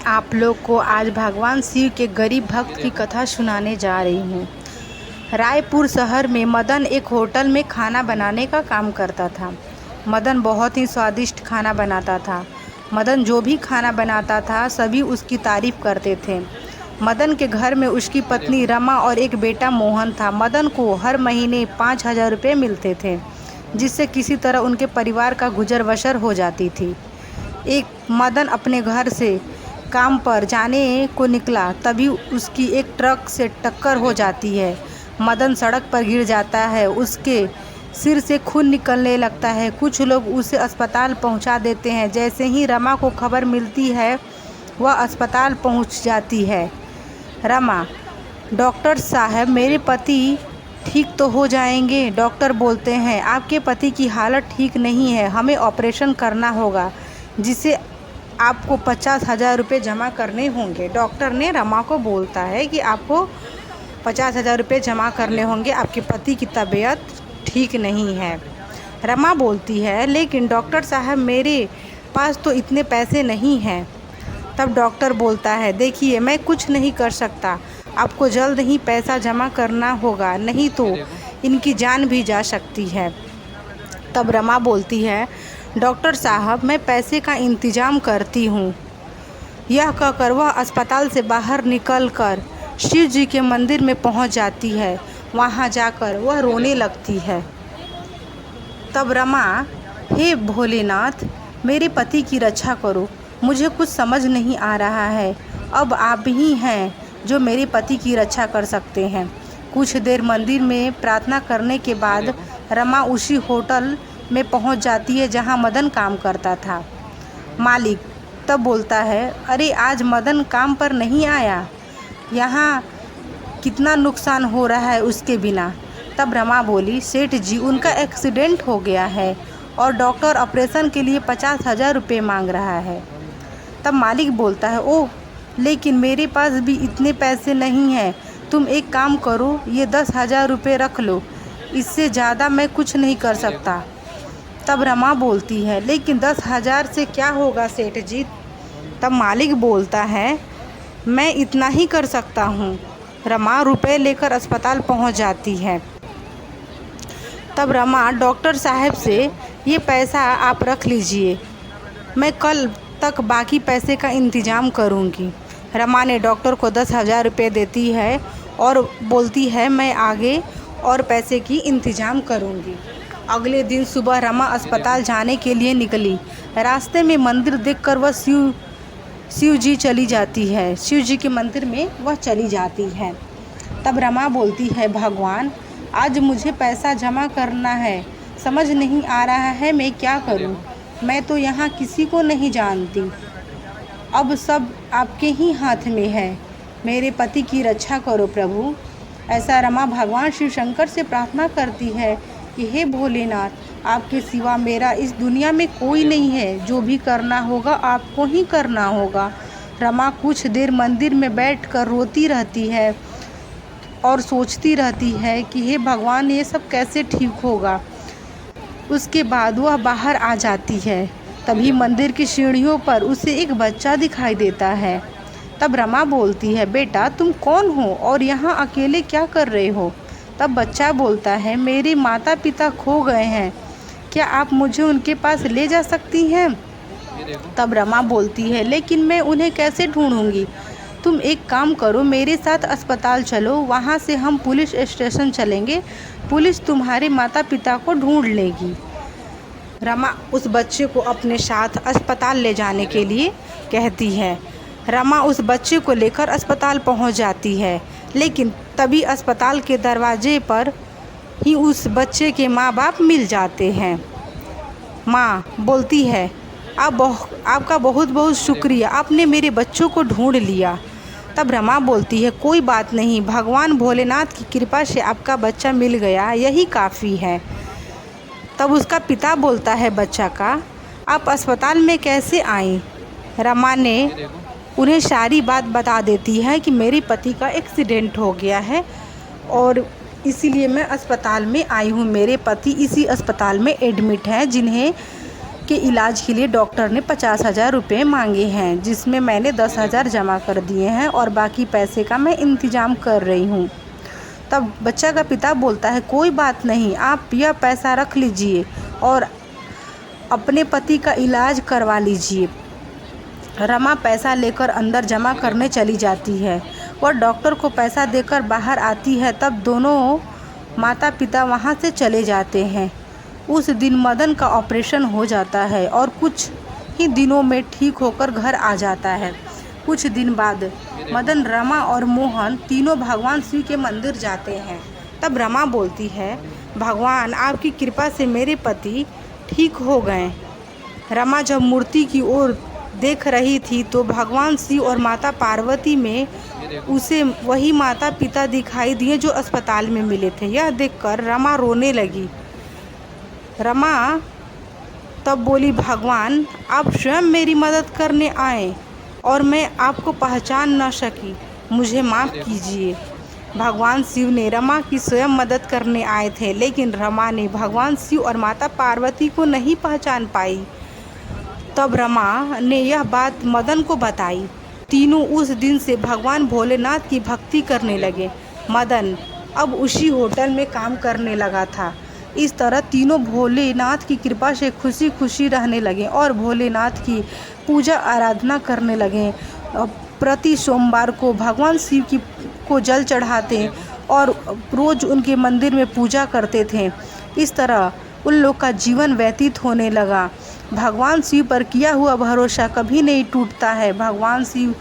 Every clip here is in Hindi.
आप लोग को आज भगवान शिव के गरीब भक्त की कथा सुनाने जा रही हूँ। रायपुर शहर में मदन एक होटल में खाना बनाने का काम करता था। मदन बहुत ही स्वादिष्ट खाना बनाता था। मदन जो भी खाना बनाता था सभी उसकी तारीफ करते थे। मदन के घर में उसकी पत्नी रमा और एक बेटा मोहन था। मदन को हर महीने 5,000 रुपये मिलते थे, जिससे किसी तरह उनके परिवार का गुजर बसर हो जाती थी। एक मदन अपने घर से काम पर जाने को निकला, तभी उसकी एक ट्रक से टक्कर हो जाती है। मदन सड़क पर गिर जाता है, उसके सिर से खून निकलने लगता है। कुछ लोग उसे अस्पताल पहुंचा देते हैं। जैसे ही रमा को खबर मिलती है वह अस्पताल पहुंच जाती है। रमा, डॉक्टर साहब मेरे पति ठीक तो हो जाएंगे? डॉक्टर बोलते हैं आपके पति की हालत ठीक नहीं है, हमें ऑपरेशन करना होगा, जिसे आपको 50,000 रुपये जमा करने होंगे। डॉक्टर ने रमा को बोलता है कि आपको 50,000 रुपये जमा करने होंगे, आपके पति की तबीयत ठीक नहीं है। रमा बोलती है लेकिन डॉक्टर साहब मेरे पास तो इतने पैसे नहीं हैं। तब डॉक्टर बोलता है देखिए मैं कुछ नहीं कर सकता, आपको जल्द ही पैसा जमा करना होगा, नहीं तो इनकी जान भी जा सकती है। तब रमा बोलती है डॉक्टर साहब मैं पैसे का इंतज़ाम करती हूँ। यह कहकर वह अस्पताल से बाहर निकलकर शिव जी के मंदिर में पहुँच जाती है। वहाँ जाकर वह रोने लगती है। तब रमा, हे भोलेनाथ मेरे पति की रक्षा करो, मुझे कुछ समझ नहीं आ रहा है, अब आप ही हैं जो मेरे पति की रक्षा कर सकते हैं। कुछ देर मंदिर में प्रार्थना करने के बाद रमा उसी होटल में पहुंच जाती है जहां मदन काम करता था। मालिक तब बोलता है अरे आज मदन काम पर नहीं आया, यहाँ कितना नुकसान हो रहा है उसके बिना। तब रमा बोली सेठ जी उनका एक्सीडेंट हो गया है और डॉक्टर ऑपरेशन के लिए 50,000 रुपये मांग रहा है। तब मालिक बोलता है ओह लेकिन मेरे पास भी इतने पैसे नहीं हैं, तुम एक काम करो ये 10,000 रुपये रख लो, इससे ज़्यादा मैं कुछ नहीं कर सकता। तब रमा बोलती है लेकिन 10,000 से क्या होगा सेठ जी? तब मालिक बोलता है मैं इतना ही कर सकता हूँ। रमा रुपए लेकर अस्पताल पहुँच जाती है। तब रमा डॉक्टर साहब से ये पैसा आप रख लीजिए, मैं कल तक बाकी पैसे का इंतज़ाम करूँगी। रमा ने डॉक्टर को 10,000 रुपये देती है और बोलती है मैं आगे और पैसे की इंतज़ाम करूँगी। अगले दिन सुबह रमा अस्पताल जाने के लिए निकली। रास्ते में मंदिर देखकर वह शिव जी चली जाती है। शिव जी के मंदिर में वह चली जाती है। तब रमा बोलती है भगवान आज मुझे पैसा जमा करना है, समझ नहीं आ रहा है मैं क्या करूं, मैं तो यहाँ किसी को नहीं जानती, अब सब आपके ही हाथ में है, मेरे पति की रक्षा करो प्रभु। ऐसा रमा भगवान शिव शंकर से प्रार्थना करती है कि हे भोलेनाथ आपके सिवा मेरा इस दुनिया में कोई नहीं है, जो भी करना होगा आपको ही करना होगा। रमा कुछ देर मंदिर में बैठकर रोती रहती है और सोचती रहती है कि हे भगवान ये सब कैसे ठीक होगा। उसके बाद वह बाहर आ जाती है। तभी मंदिर की सीढ़ियों पर उसे एक बच्चा दिखाई देता है। तब रमा बोलती है बेटा तुम कौन हो और यहाँ अकेले क्या कर रहे हो? तब बच्चा बोलता है मेरे माता पिता खो गए हैं, क्या आप मुझे उनके पास ले जा सकती हैं? तब रमा बोलती है लेकिन मैं उन्हें कैसे ढूंढूंगी? तुम एक काम करो मेरे साथ अस्पताल चलो, वहाँ से हम पुलिस स्टेशन चलेंगे, पुलिस तुम्हारे माता पिता को ढूंढ लेगी। रमा उस बच्चे को अपने साथ अस्पताल ले जाने के लिए कहती है। रमा उस बच्चे को लेकर अस्पताल पहुँच जाती है, लेकिन तभी अस्पताल के दरवाजे पर ही उस बच्चे के माँ बाप मिल जाते हैं। माँ बोलती है आपका बहुत बहुत शुक्रिया, आपने मेरे बच्चों को ढूंढ लिया। तब रमा बोलती है कोई बात नहीं, भगवान भोलेनाथ की कृपा से आपका बच्चा मिल गया, यही काफ़ी है। तब उसका पिता बोलता है बच्चा का आप अस्पताल में कैसे आई? रमा ने उन्हें सारी बात बता देती है कि मेरे पति का एक्सीडेंट हो गया है और इसीलिए मैं अस्पताल में आई हूँ, मेरे पति इसी अस्पताल में एडमिट हैं, जिन्हें के इलाज के लिए डॉक्टर ने 50,000 रुपये मांगे हैं, जिसमें मैंने 10,000 जमा कर दिए हैं और बाकी पैसे का मैं इंतज़ाम कर रही हूँ। तब बच्चा का पिता बोलता है, कोई बात नहीं, आप यह पैसा रख लीजिए और अपने पति का इलाज करवा लीजिए। रमा पैसा लेकर अंदर जमा करने चली जाती है। वह डॉक्टर को पैसा देकर बाहर आती है। तब दोनों माता पिता वहाँ से चले जाते हैं। उस दिन मदन का ऑपरेशन हो जाता है और कुछ ही दिनों में ठीक होकर घर आ जाता है। कुछ दिन बाद मदन, रमा और मोहन तीनों भगवान शिव के मंदिर जाते हैं। तब रमा बोलती है, भगवान आपकी कृपा से मेरे पति ठीक हो गए। रमा जब मूर्ति की ओर देख रही थी तो भगवान शिव और माता पार्वती में उसे वही माता पिता दिखाई दिए जो अस्पताल में मिले थे। यह देखकर रमा रोने लगी। रमा तब बोली, भगवान आप स्वयं मेरी मदद करने आए और मैं आपको पहचान न सकी, मुझे माफ़ कीजिए। भगवान शिव ने रमा की स्वयं मदद करने आए थे, लेकिन रमा ने भगवान शिव और माता पार्वती को नहीं पहचान पाई। तब रमा ने यह बात मदन को बताई। तीनों उस दिन से भगवान भोलेनाथ की भक्ति करने लगे। मदन अब उसी होटल में काम करने लगा था। इस तरह तीनों भोलेनाथ की कृपा से खुशी खुशी रहने लगे और भोलेनाथ की पूजा आराधना करने लगे। प्रति सोमवार को भगवान शिव को जल चढ़ाते और रोज़ उनके मंदिर में पूजा करते थे। इस तरह उन लोग का जीवन व्यतीत होने लगा। भगवान शिव पर किया हुआ भरोसा कभी नहीं टूटता है। भगवान शिव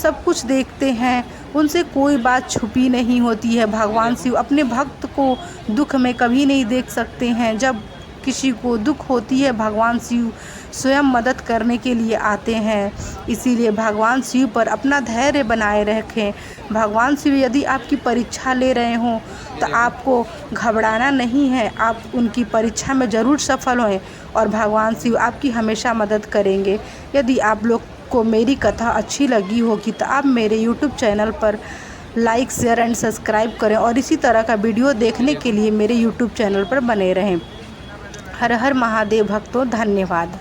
सब कुछ देखते हैं, उनसे कोई बात छुपी नहीं होती है। भगवान शिव अपने भक्त को दुख में कभी नहीं देख सकते हैं। जब किसी को दुख होती है, भगवान शिव स्वयं मदद करने के लिए आते हैं। इसीलिए भगवान शिव पर अपना धैर्य बनाए रखें। भगवान शिव यदि आपकी परीक्षा ले रहे हों तो आपको घबराना नहीं है, आप उनकी परीक्षा में ज़रूर सफल हों और भगवान शिव आपकी हमेशा मदद करेंगे। यदि आप लोग को मेरी कथा अच्छी लगी होगी तो आप मेरे YouTube चैनल पर लाइक, शेयर एंड सब्सक्राइब करें और इसी तरह का वीडियो देखने के लिए मेरे YouTube चैनल पर बने रहें। हर हर महादेव भक्तों, धन्यवाद।